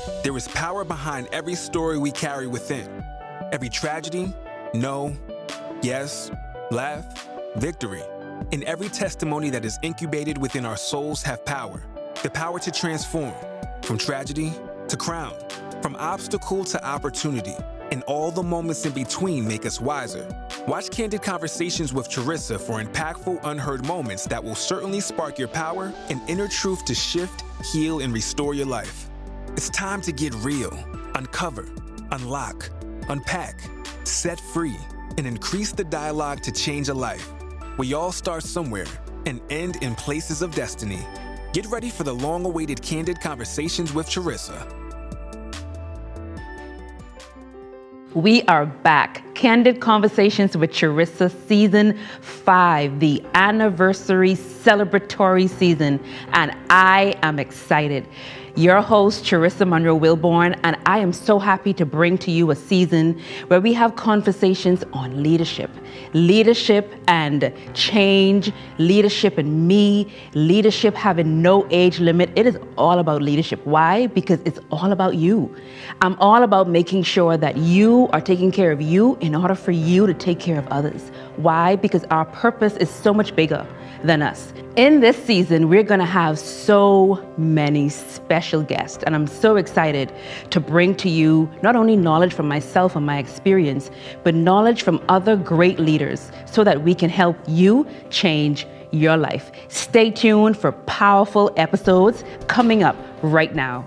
There is power behind every story we carry within. Every tragedy, no, yes, laugh, victory. And every testimony that is incubated within our souls have power. The power to transform, from tragedy to crown, from obstacle to opportunity. And all the moments in between make us wiser. Watch Candid Conversations with Charisa for impactful, unheard moments that will certainly spark your power and inner truth to shift, heal, and restore your life. It's time to get real, uncover, unlock, unpack, set free, and increase the dialogue to change a life. We all start somewhere and end in places of destiny. Get ready for the long-awaited Candid Conversations with Charisa. We are back. Candid Conversations with Charisa, Season 5, the anniversary celebratory season, and I am excited. Your host, Charisa Monroe-Wilborn, and I am so happy to bring to you a season where we have conversations on leadership and change, leadership and me, leadership having no age limit. It is all about leadership. Why? Because it's all about you. I'm all about making sure that you are taking care of you in order for you to take care of others. Why? Because our purpose is so much bigger than us. In this season, we're gonna have so many special guests, and I'm so excited to bring to you not only knowledge from myself and my experience, but knowledge from other great leaders so that we can help you change your life. Stay tuned for powerful episodes coming up right now.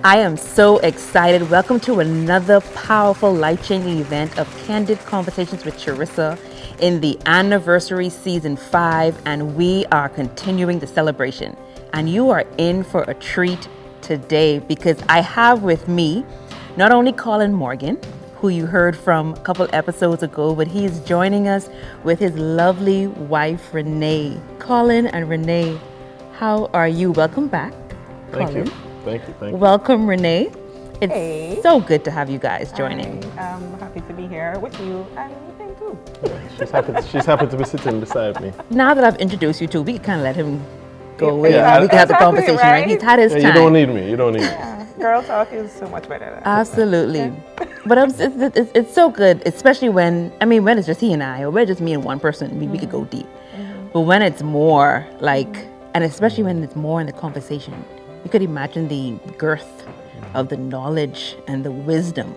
I am so excited. Welcome to another powerful, life-changing event of Candid Conversations with Charisa in the anniversary Season 5, and we are continuing the celebration. And you are in for a treat today because I have with me not only Colin Morgan, who you heard from a couple episodes ago, but he is joining us with his lovely wife, Renee. Colin and Renee, how are you? Welcome back, Thank Colin. you. Thank you. Welcome, Renee. It's Hey. so good to have you guys joining. I'm happy to be here with you and him too. She's happy to be sitting beside me. Now that I've introduced you two, we can kind of let him go away. Yeah, We can have the exactly, conversation, right? right? He's had his Yeah, time. you don't need me. Yeah, girl talk is so much better than Absolutely. But it's so good, especially when it's just he and I, or we're just me and one person, we could go deep. But when it's more and especially when it's more in the conversation, you could imagine the girth of the knowledge and the wisdom.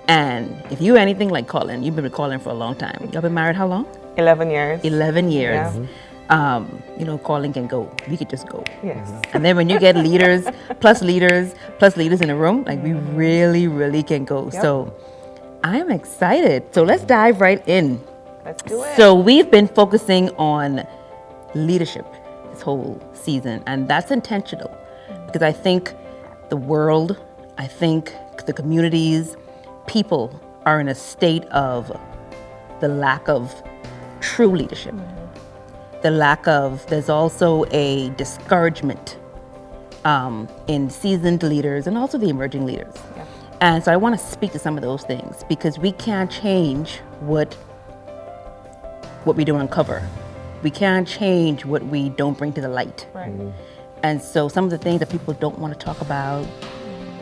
And if you're anything like Colin, you've been with Colin for a long time. Y'all been married how long? 11 years. 11 years. Yeah. Colin can go. We could just go. Yes. And then when you get leaders in a room, we really, really can go. Yep. So I'm excited. So let's dive right in. Let's do it. So we've been focusing on leadership this whole season, and that's intentional because I think the world, I think the communities, people are in a state of the lack of true leadership. There's also a discouragement in seasoned leaders and also the emerging leaders. Yeah. And so I want to speak to some of those things because we can't change what we don't uncover. We can't change what we don't bring to the light. Right. And so some of the things that people don't want to talk about,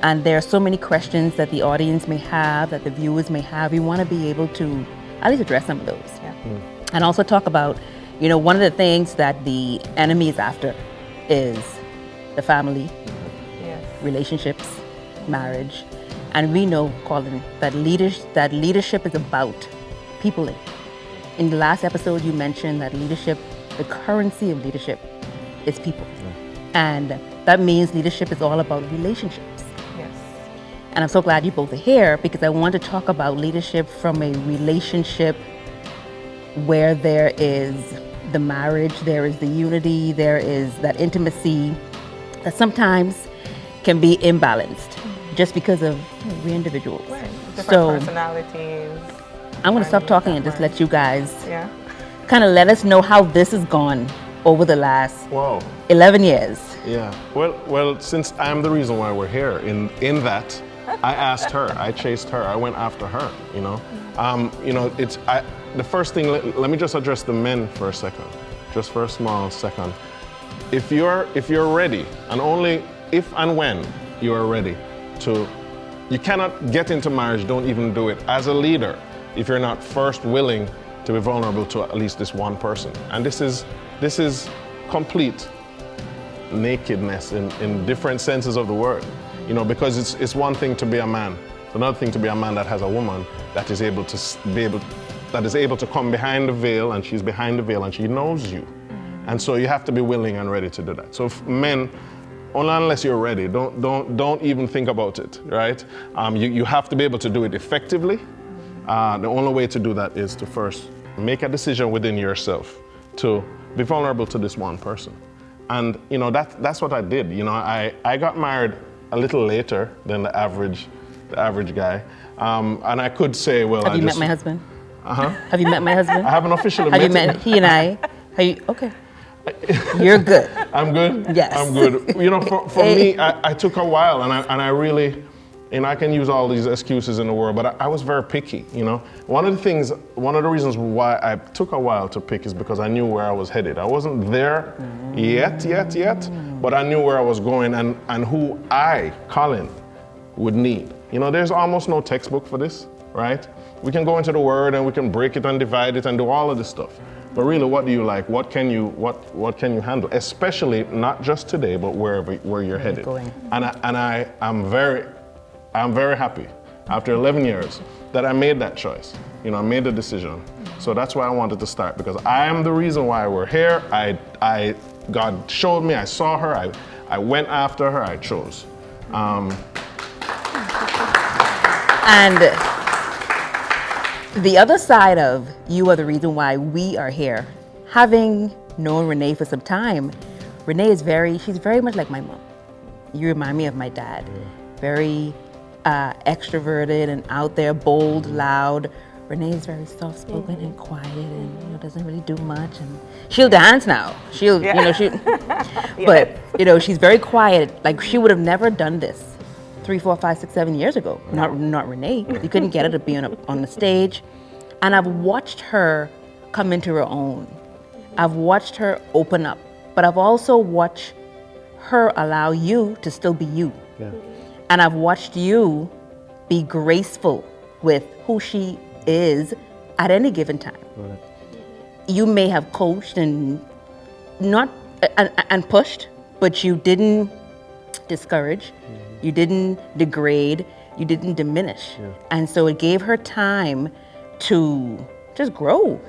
and there are so many questions that the audience may have, that the viewers may have, we want to be able to at least address some of those. Yeah. And also talk about, one of the things that the enemy is after is the family, Yes. relationships, marriage. And we know, Colin, that leadership is about people. In the last episode, you mentioned that leadership, the currency of leadership is people. And that means leadership is all about relationships. Yes. And I'm so glad you both are here because I want to talk about leadership from a relationship where there is the marriage, there is the unity, there is that intimacy that sometimes can be imbalanced just because of we're individuals. Right. Different So personalities. I'm going to stop talking and just let you guys Yeah. kind of let us know how this has gone over the last Wow. 11 years. Yeah. Well, since I'm the reason why we're here, in that, I asked her, I chased her, I went after her. The first thing. Let me just address the men for a second, just for a small second. If you're ready, and only if and when you are ready, you cannot get into marriage, don't even do it as a leader, if you're not first willing to be vulnerable to at least this one person. And this is complete nakedness in different senses of the word. You know, because it's one thing to be a man. It's another thing to be a man that has a woman that is able to come behind the veil, and she's behind the veil and she knows you. And so you have to be willing and ready to do that. So if men, only unless you're ready, don't even think about it, right? You have to be able to do it effectively. The only way to do that is to first make a decision within yourself to be vulnerable to this one person. And you know, that's what I did. You know, I got married a little later than the average guy. And I could say, well, Have you met my husband? Uh-huh. Have you met my husband? I haven't officially Have met you met him. he and I? Okay. You're good. I'm good? Yes. I'm good. You know, for me, I took a while, and I really, you know, I can use all these excuses in the world, but I was very picky, you know. One of the reasons why I took a while to pick is because I knew where I was headed. I wasn't there yet, but I knew where I was going and who I, Colin, would need. You know, there's almost no textbook for this, right? We can go into the word and we can break it and divide it and do all of this stuff. But really, what do you like? What can you handle? Especially not just today, but where you're headed. Going. And I'm very happy after 11 years that I made that choice. You know, I made the decision. So that's why I wanted to start, because I am the reason why we're here. God showed me, I saw her, I went after her, I chose. And the other side of you are the reason why we are here. Having known Renee for some time, Renee is she's very much like my mom. You remind me of my dad. Very extroverted and out there, bold, loud. Renee is very soft-spoken and quiet, and you know, doesn't really do much. And she'll dance now. She'll, you know, but you know, she's very quiet. Like she would have never done this 3, 4, 5, 6, 7 years ago. Not Renee. You couldn't get her to be on the stage. And I've watched her come into her own. I've watched her open up, but I've also watched her allow you to still be you. Yeah. And I've watched you be graceful with who she is at any given time. Right. You may have coached and pushed, but you didn't discourage, you didn't degrade, you didn't diminish. Yeah. And so it gave her time to just grow.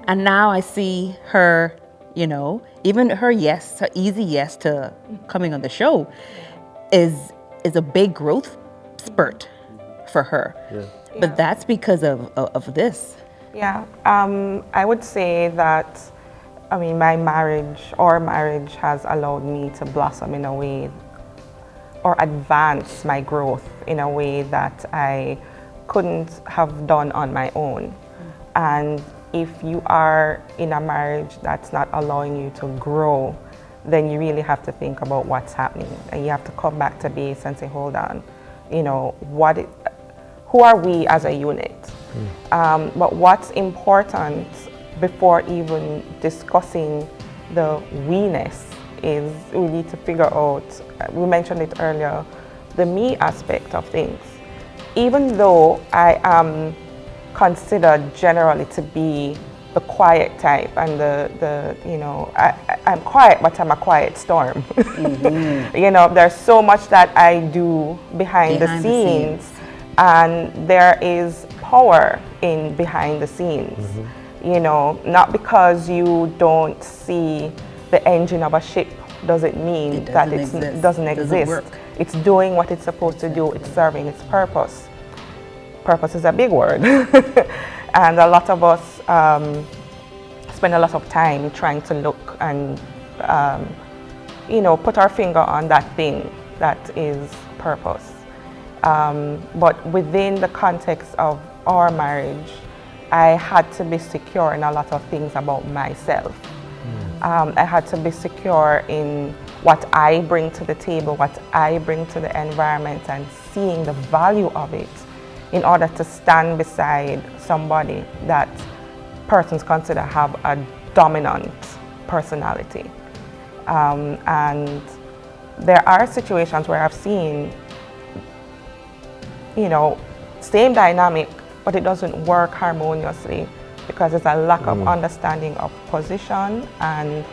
And now I see her, you know, even her easy yes to coming on the show is a big growth spurt for her. Yeah. But that's because of this. Yeah, I would say that, I mean, our marriage has allowed me to blossom in a way, or advance my growth in a way that I couldn't have done on my own. And if you are in a marriage that's not allowing you to grow, then you really have to think about what's happening. And you have to come back to base and say, hold on, you know, who are we as a unit? But what's important before even discussing the we-ness is we need to figure out, we mentioned it earlier, the me aspect of things. Even though I am considered generally to be the quiet type and you know, I'm quiet, but I'm a quiet storm. You know, there's so much that I do behind the scenes. And there is power in behind the scenes. You know, not because you don't see the engine of a ship doesn't mean that it doesn't exist. It's doing what it's supposed to do. It's serving its purpose. Purpose is a big word. And a lot of us spend a lot of time trying to look and, you know, put our finger on that thing that is purpose. But within the context of our marriage, I had to be secure in a lot of things about myself. I had to be secure in what I bring to the table, what I bring to the environment, and seeing the value of it in order to stand beside somebody that persons consider have a dominant personality. And there are situations where I've seen same dynamic, but it doesn't work harmoniously because there's a lack of understanding of position and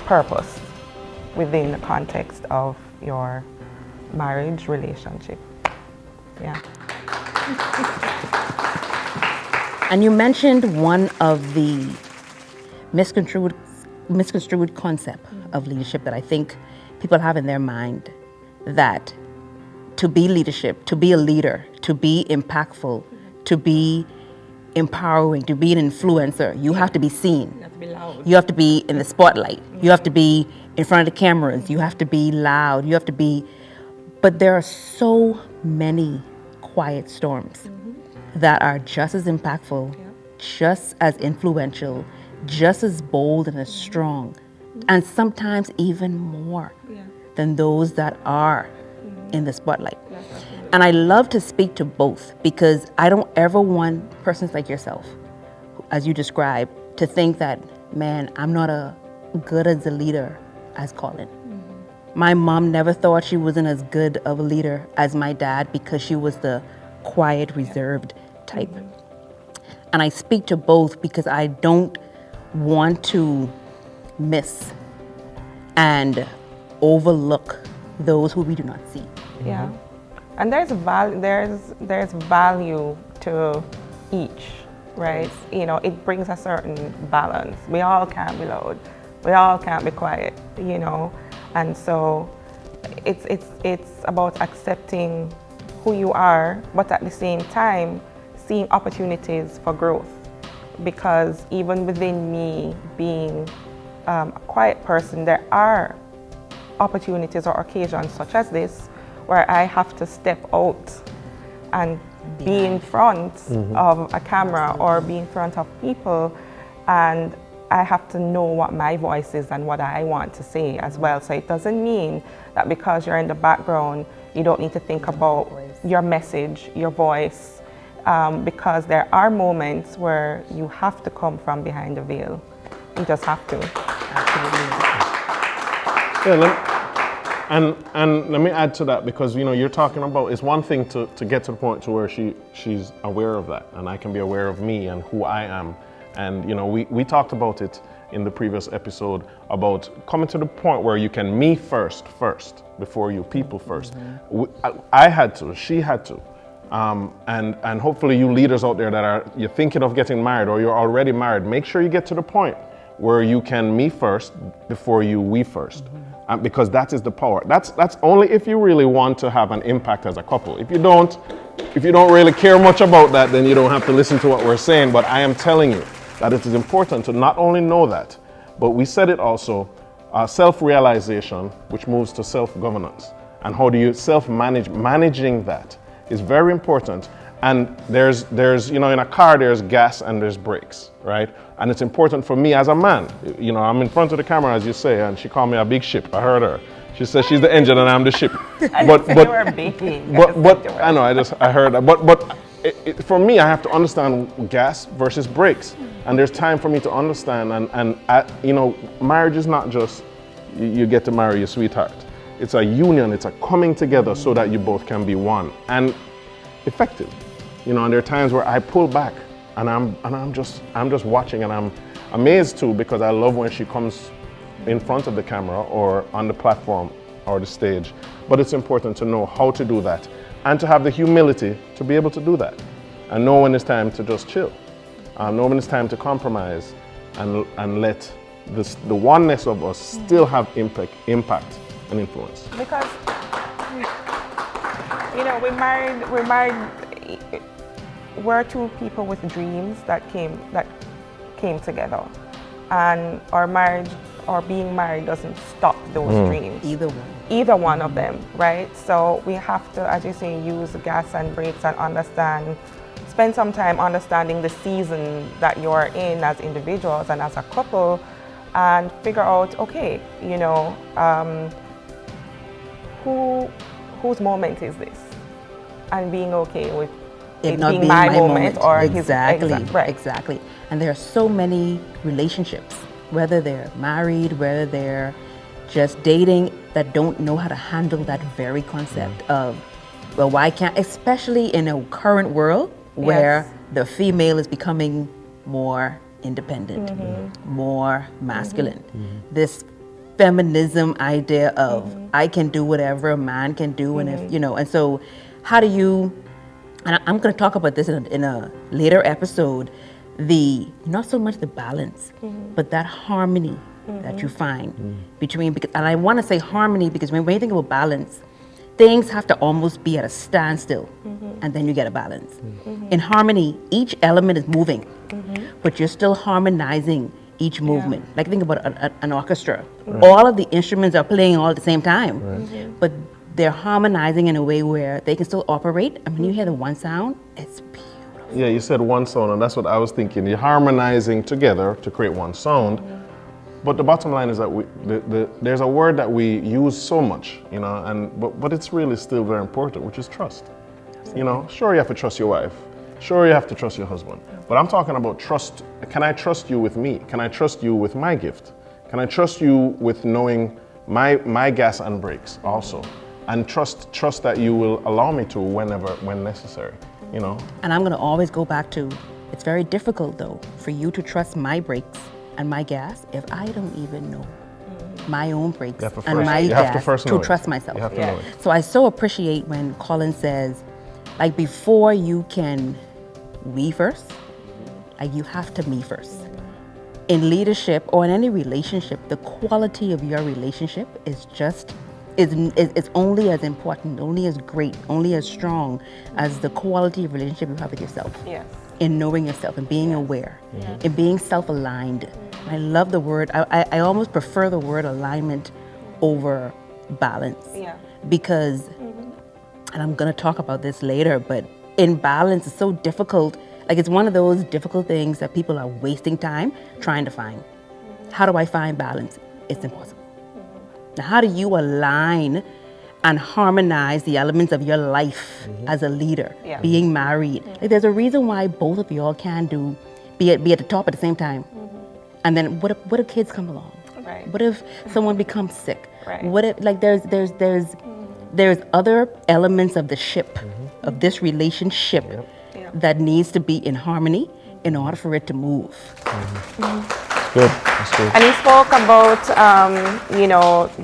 purpose within the context of your marriage relationship. Yeah. And you mentioned one of the misconstrued concept of leadership that I think people have in their mind, that to be leadership, to be a leader, to be impactful, to be empowering, to be an influencer, you have to be seen. You have to be loud. You have to be in the spotlight. You have to be in front of the cameras. You have to be loud. You have to be, but there are so many quiet storms that are just as impactful, just as influential, just as bold and as strong, and sometimes even more than those that are in the spotlight. And I love to speak to both because I don't ever want persons like yourself, as you described, to think that, man, I'm not as good as a leader as Colin. My mom never thought she wasn't as good of a leader as my dad because she was the quiet, reserved type. And I speak to both because I don't want to miss and overlook those who we do not see. Yeah, and there's value to each, right? It brings a certain balance. We all can't be loud. We all can't be quiet, and so it's about accepting who you are, but at the same time seeing opportunities for growth, because even within me being a quiet person, there are opportunities or occasions such as this where I have to step out and be in front of a camera or be in front of people, and I have to know what my voice is and what I want to say as well. So it doesn't mean that because you're in the background you don't need to think about your message, your voice, because there are moments where you have to come from behind the veil. You just have to. And let me add to that, because you're talking about, it's one thing to get to the point to where she's aware of that, and I can be aware of me and who I am. And we talked about it in the previous episode about coming to the point where you can me first before you people first. I had to, she had to. And hopefully you leaders out there that you're thinking of getting married or you're already married, make sure you get to the point where you can me first before you we first. Because that is the power. That's only if you really want to have an impact as a couple. If you don't really care much about that, then you don't have to listen to what we're saying. But I am telling you that it is important to not only know that, but we said it also, self-realization, which moves to self-governance. And how do you self-manage? Managing that is very important. And there's in a car, there's gas and there's brakes, right? And it's important for me as a man. I'm in front of the camera, as you say, and she called me a big ship. I heard her. She says she's the engine and I'm the ship. But I know, I heard that. But for me, I have to understand gas versus brakes. And there's time for me to understand. And marriage is not just you get to marry your sweetheart. It's a union. It's a coming together so that you both can be one and effective. And there are times where I pull back and I'm just watching, and I'm amazed too, because I love when she comes in front of the camera or on the platform or the stage. But it's important to know how to do that and to have the humility to be able to do that, and know when it's time to just chill, know when it's time to compromise, and let the oneness of us still have impact and influence. Because we're two people with dreams that came together, and our marriage or being married doesn't stop those dreams. Either one of them, right? So we have to, as you say, use gas and brakes and spend some time understanding the season that you're in as individuals and as a couple, and figure out, okay, whose moment is this? And being okay with it not being my moment or exactly, his. Right. Exactly. And there are so many relationships, whether they're married, whether they're just dating, that don't know how to handle that very concept of well, why can't, especially in a current world where Yes. the female is becoming more independent, more masculine. This feminism idea of I can do whatever a man can do, and if, and so how do you, and I'm going to talk about this in a later episode, not so much the balance, but that harmony that you find between, and I want to say harmony because when you think about balance, things have to almost be at a standstill, and then you get a balance. In harmony, each element is moving, but you're still harmonizing each movement. Like think about an orchestra. All of the instruments are playing all at the same time, but they're harmonizing in a way where they can still operate. And when you hear the one sound, it's beautiful. Yeah, you said one sound, and that's what I was thinking. You're harmonizing together to create one sound. But the bottom line is that there's a word that we use so much, but it's really still very important, which is trust. Sure, you have to trust your wife. Sure, you have to trust your husband. But I'm talking about trust. Can I trust you with me? Can I trust you with my gift? Can I trust you with knowing my gas and brakes also? And trust that you will allow me to when necessary, And I'm going to always go back to, it's very difficult though for you to trust my brakes and my gas if I don't even know my own brakes and my gas to trust myself. You have to know it. So I so appreciate when Colin says, like, before you can we first, like, you have to me first. In leadership or in any relationship, the quality of your relationship is only as important, only as great, only as strong as the quality of relationship you have with yourself. Yes. In knowing yourself and being aware, in being self-aligned. I love the word, I almost prefer the word alignment over balance. Yeah. Because, and I'm gonna talk about this later, but in balance it's so difficult. Like, it's one of those difficult things that people are wasting time trying to find. How do I find balance? It's impossible. Now, how do you align and harmonize the elements of your life as a leader, being married? Like, there's a reason why both of y'all can be at the top at the same time. And then what if kids come along? Right. What if someone becomes sick? Right. What if, like, there's other elements of the ship, of this relationship that needs to be in harmony in order for it to move. Good. That's good. And he spoke about,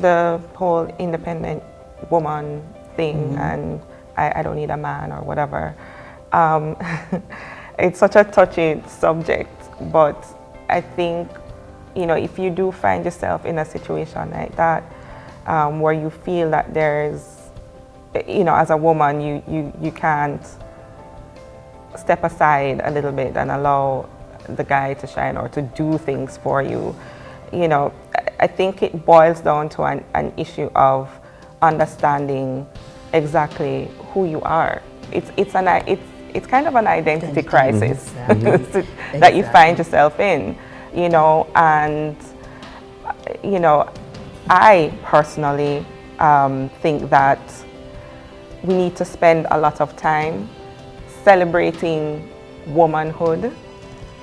the whole independent woman thing, and I don't need a man or whatever. It's such a touchy subject, but I think, if you do find yourself in a situation like that, where you feel that there's, as a woman, you can't step aside a little bit and allow the guy to shine or to do things for you. I think it boils down to an issue of understanding exactly who you are. It's kind of an identity crisis that you find yourself in, and I personally think that we need to spend a lot of time celebrating womanhood.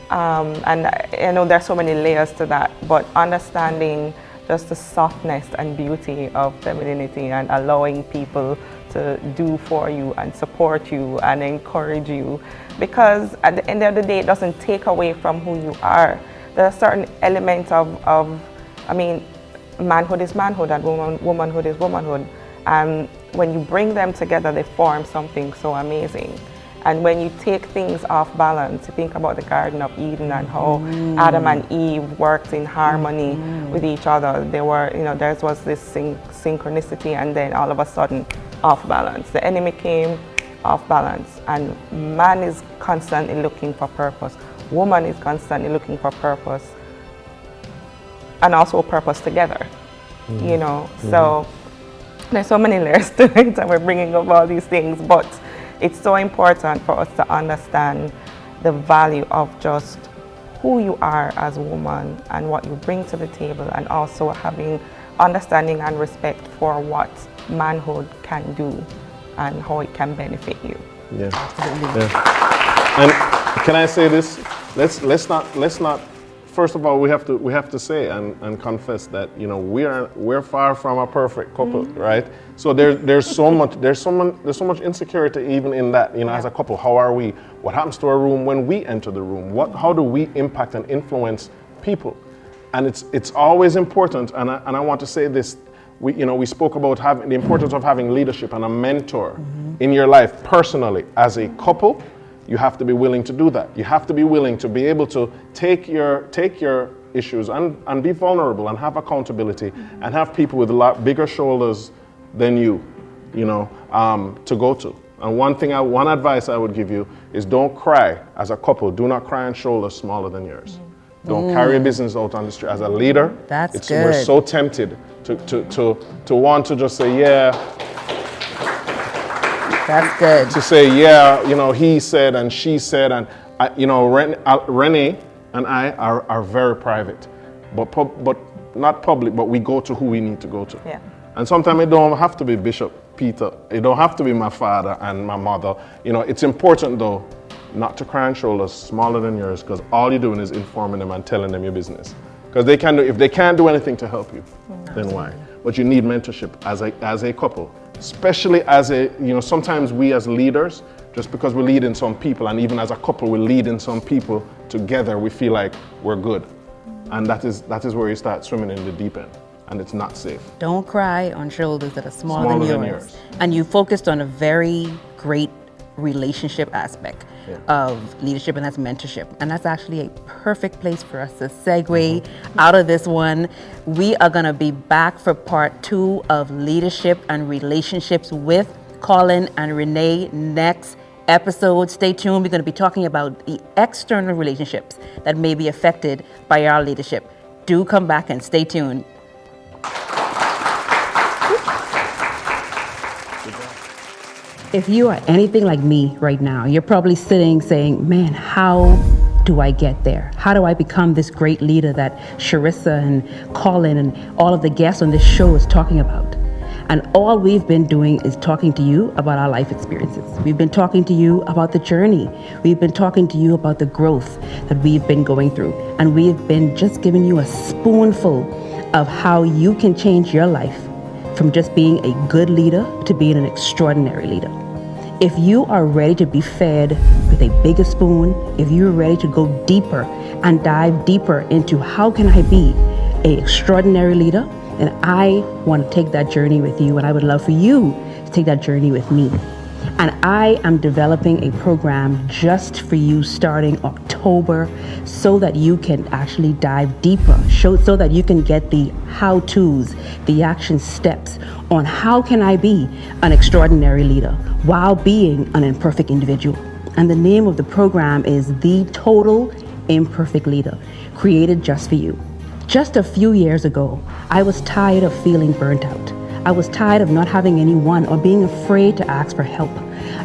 And I know there's so many layers to that, but understanding just the softness and beauty of femininity and allowing people to do for you and support you and encourage you. Because at the end of the day, it doesn't take away from who you are. There are certain elements of manhood is manhood and womanhood is womanhood. And when you bring them together, they form something so amazing. And when you take things off balance, you think about the Garden of Eden and how Adam and Eve worked in harmony with each other. There was this synchronicity, and then all of a sudden, off balance. The enemy came, off balance. And man is constantly looking for purpose. Woman is constantly looking for purpose. And also purpose together, So there's so many layers to it, and we're bringing up all these things, but it's so important for us to understand the value of just who you are as a woman and what you bring to the table, and also having understanding and respect for what manhood can do and how it can benefit you. Yeah. And can I say this? Let's not first of all, we have to say and confess that, you know, we're far from a perfect couple, right? So there's so much insecurity even in that, you know, as a couple. How are we? What happens to our room when we enter the room? How do we impact and influence people? And it's always important. And I want to say this. We spoke about the importance of having leadership and a mentor in your life personally. As a couple, you have to be willing to do that. You have to be willing to be able to take your issues and be vulnerable and have accountability and have people with a lot bigger shoulders than you know, to go to. And one advice I would give you is don't cry as a couple. Do not cry on shoulders smaller than yours. Don't carry a business out on the street. As a leader, good. We're so tempted to want to just say, yeah. That's good. To say, yeah, you know, he said and she said, and you know, Renee and I are very private, but not public. But we go to who we need to go to. Yeah. And sometimes it don't have to be Bishop Peter. It don't have to be my father and my mother. You know, it's important though not to cry on shoulders smaller than yours, because all you're doing is informing them and telling them your business. Because if they can't do anything to help you, then why? But you need mentorship as a couple, especially sometimes we as leaders, just because we're leading some people, and even as a couple, we're leading some people together, we feel like we're good. And that is where you start swimming in the deep end, and it's not safe. Don't cry on shoulders that are smaller than yours. And you focused on a very great relationship aspect of leadership, and that's mentorship. And that's actually a perfect place for us to segue out of this one. We are going to be back for part 2 of leadership and relationships with Colin and Renee next episode. Stay tuned. We're going to be talking about the external relationships that may be affected by our leadership. Do come back and stay tuned. If you are anything like me right now, you're probably sitting saying, man, how do I get there? How do I become this great leader that Charisa and Colin and all of the guests on this show is talking about? And all we've been doing is talking to you about our life experiences. We've been talking to you about the journey. We've been talking to you about the growth that we've been going through. And we've been just giving you a spoonful of how you can change your life from just being a good leader to being an extraordinary leader. If you are ready to be fed with a bigger spoon, if you're ready to go deeper and dive deeper into how can I be an extraordinary leader, then I want to take that journey with you, and I would love for you to take that journey with me. And I am developing a program just for you starting October so that you can actually dive deeper, so that you can get the how-tos, the action steps on how can I be an extraordinary leader while being an imperfect individual. And the name of the program is The Total Imperfect Leader, created just for you. Just a few years ago, I was tired of feeling burnt out. I was tired of not having anyone or being afraid to ask for help.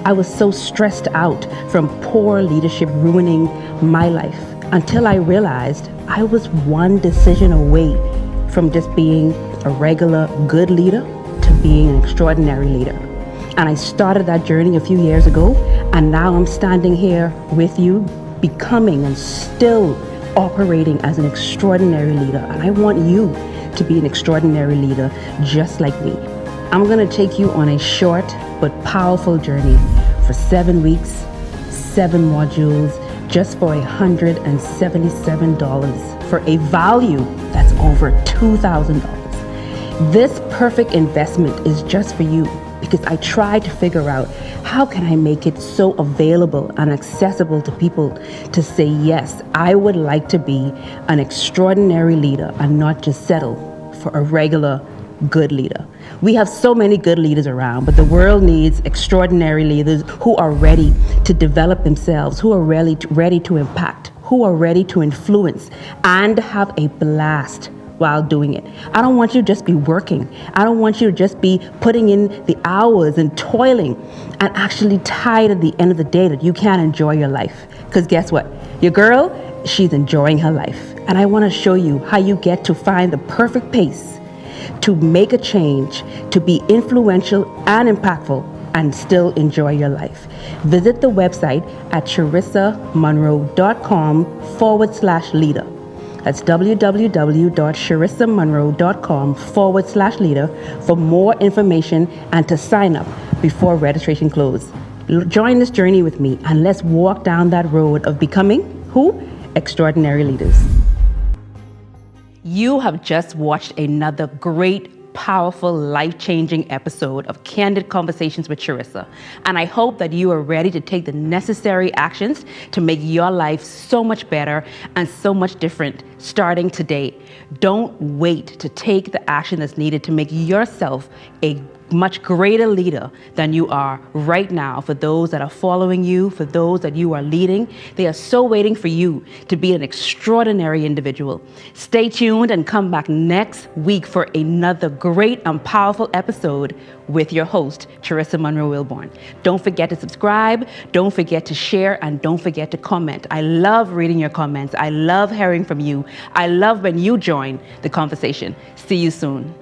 I was so stressed out from poor leadership ruining my life until I realized I was one decision away from just being a regular good leader to being an extraordinary leader. And I started that journey a few years ago, and now I'm standing here with you, becoming and still operating as an extraordinary leader. And I want you to be an extraordinary leader just like me. I'm going to take you on a short but powerful journey for 7 weeks, 7 modules, just for $177 for a value that's over $2,000. This perfect investment is just for you because I tried to figure out how can I make it so available and accessible to people to say, yes, I would like to be an extraordinary leader and not just settle for a regular good leader. We have so many good leaders around, but the world needs extraordinary leaders who are ready to develop themselves, who are ready to impact, who are ready to influence and have a blast while doing it. I don't want you to just be working. I don't want you to just be putting in the hours and toiling and actually tired at the end of the day that you can't enjoy your life. Because guess what? Your girl, she's enjoying her life. And I want to show you how you get to find the perfect pace to make a change, to be influential and impactful and still enjoy your life. Visit the website at charisamonroe.com/leader. That's www.charisamonroe.com/leader for more information and to sign up before registration closes. Join this journey with me and let's walk down that road of becoming who? Extraordinary leaders. You have just watched another great, powerful, life-changing episode of Candid Conversations with Charisa. And I hope that you are ready to take the necessary actions to make your life so much better and so much different starting today. Don't wait to take the action that's needed to make yourself a much greater leader than you are right now. For those that are following you, for those that you are leading, they are so waiting for you to be an extraordinary individual. Stay tuned and come back next week for another great and powerful episode with your host, Charisa Monroe Wilborn. Don't forget to subscribe, don't forget to share, and don't forget to comment. I love reading your comments. I love hearing from you. I love when you join the conversation. See you soon.